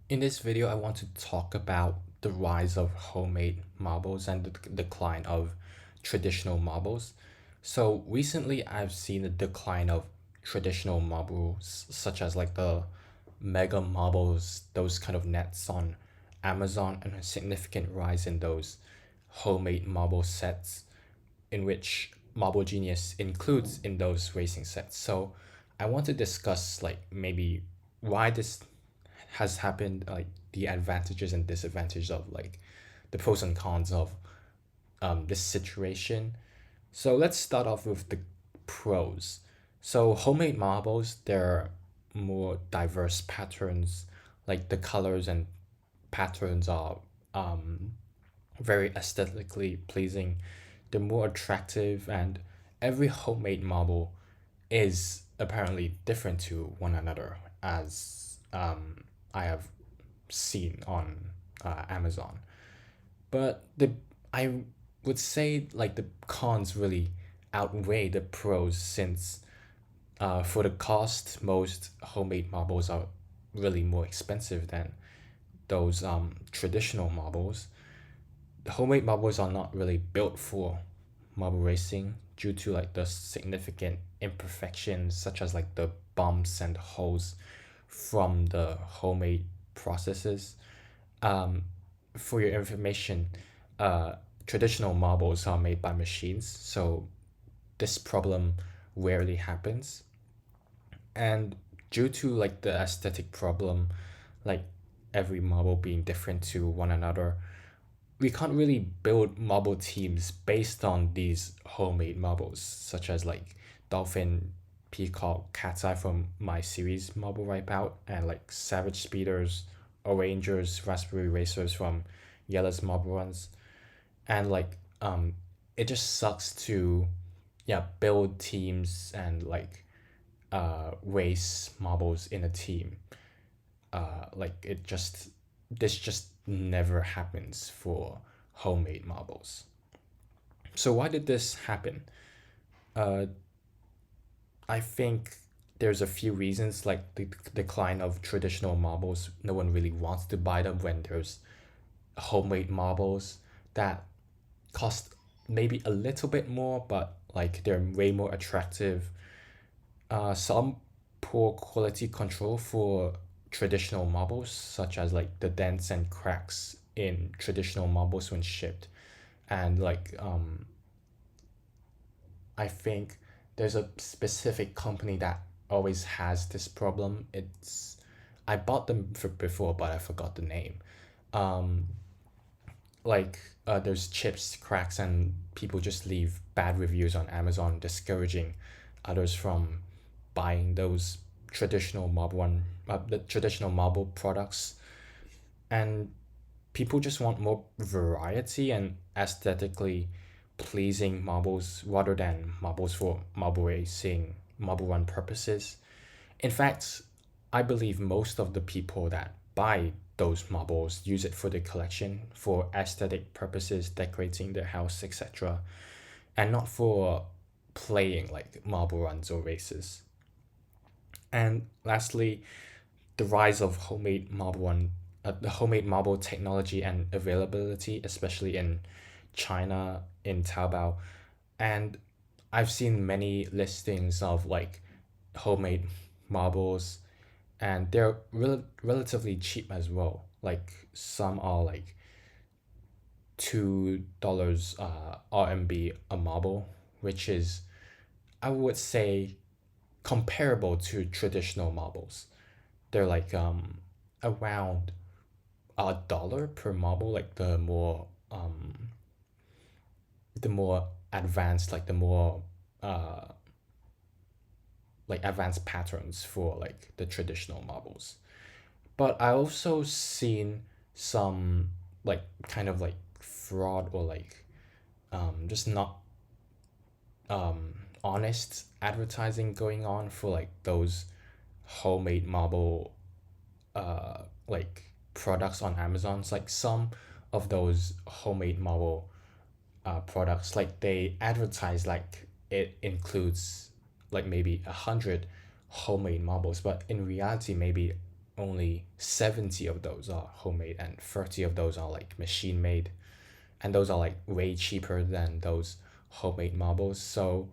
In this video, I want to talk about the rise of homemade marbles and the decline of traditional marbles. So recently, I've seen a decline of traditional marbles, such as like the mega marbles, those kind of nets on Amazon, and a significant rise in those homemade marble sets in which Marble Genius includes in those racing sets. So I want to discuss like maybe why this has happened, like the advantages and disadvantages of like the pros and cons of this situation. So let's start off with the pros. So homemade marbles, there are more diverse patterns, like the colors and patterns are um, very aesthetically pleasing. They're more attractive, and every homemade marble is apparently different to one another, as I have seen on Amazon. But I would say like the cons really outweigh the pros since for the cost, most homemade marbles are really more expensive than those traditional marbles. The homemade marbles are not really built for marble racing due to like the significant imperfections such as like the bumps and holes from the homemade processes. Um, for your information, uh, traditional marbles are made by machines, so this problem rarely happens. And due to like the aesthetic problem, like every marble being different to one another, we can't really build marble teams based on these homemade marbles, such as like Dolphin, Peacock, Cat's Eye from my series Marble Wipeout, and like Savage Speeders, Orangers, Raspberry Racers from Yellow's Marble Runs. And like it just sucks to yeah build teams and like race marbles in a team. Like it just this just never happens for homemade marbles. So why did this happen? Uh, I think there's a few reasons, like the decline of traditional marbles. No one really wants to buy them when there's homemade marbles that cost maybe a little bit more, but like they're way more attractive. Some poor quality control for traditional marbles, such as like the dents and cracks in traditional marbles when shipped, and like I think there's a specific company that always has this problem. It's I bought them for before, but I forgot the name. Um, like there's chips, cracks, and people just leave bad reviews on Amazon, discouraging others from buying those the traditional marble products. And people just want more variety and aesthetically pleasing marbles rather than marbles for marble racing, marble run purposes. In fact, I believe most of the people that buy those marbles use it for the collection, for aesthetic purposes, decorating their house, etc., and not for playing like marble runs or races. And lastly, the rise of the homemade marble technology and availability, especially in China, in Taobao. And I've seen many listings of like homemade marbles, and they're relatively cheap as well. Like some are like $2 RMB a marble, which is I would say comparable to traditional marbles. They're like around $1 per marble, like the more advanced, like the more uh like advanced patterns for like the traditional marbles. But I also seen some like kind of like fraud or like just not um honest advertising going on for like those homemade marble like products on Amazon. It's like some of those homemade marble products, like they advertise like it includes like maybe 100 homemade marbles, but in reality maybe only 70 of those are homemade and 30 of those are like machine made. And those are like way cheaper than those homemade marbles. So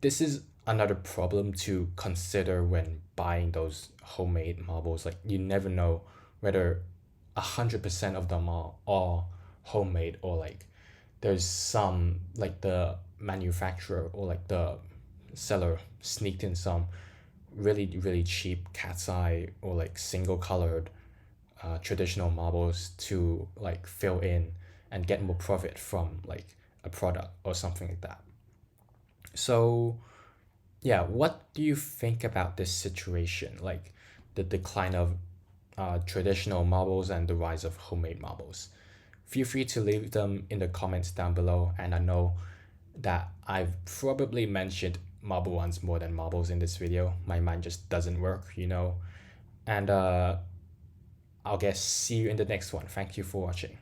this is another problem to consider when buying those homemade marbles. Like you never know whether 100% of them are all homemade, or like there's some, like the manufacturer or like the seller sneaked in some really cheap cat's eye or like single colored traditional marbles to like fill in and get more profit from like a product or something like that. So yeah, what do you think about this situation? Like the decline of traditional marbles and the rise of homemade marbles? Feel free to leave them in the comments down below. And I know that I've probably mentioned marble ones more than marbles in this video. My mind just doesn't work, you know. And I'll guess see you in the next one. Thank you for watching.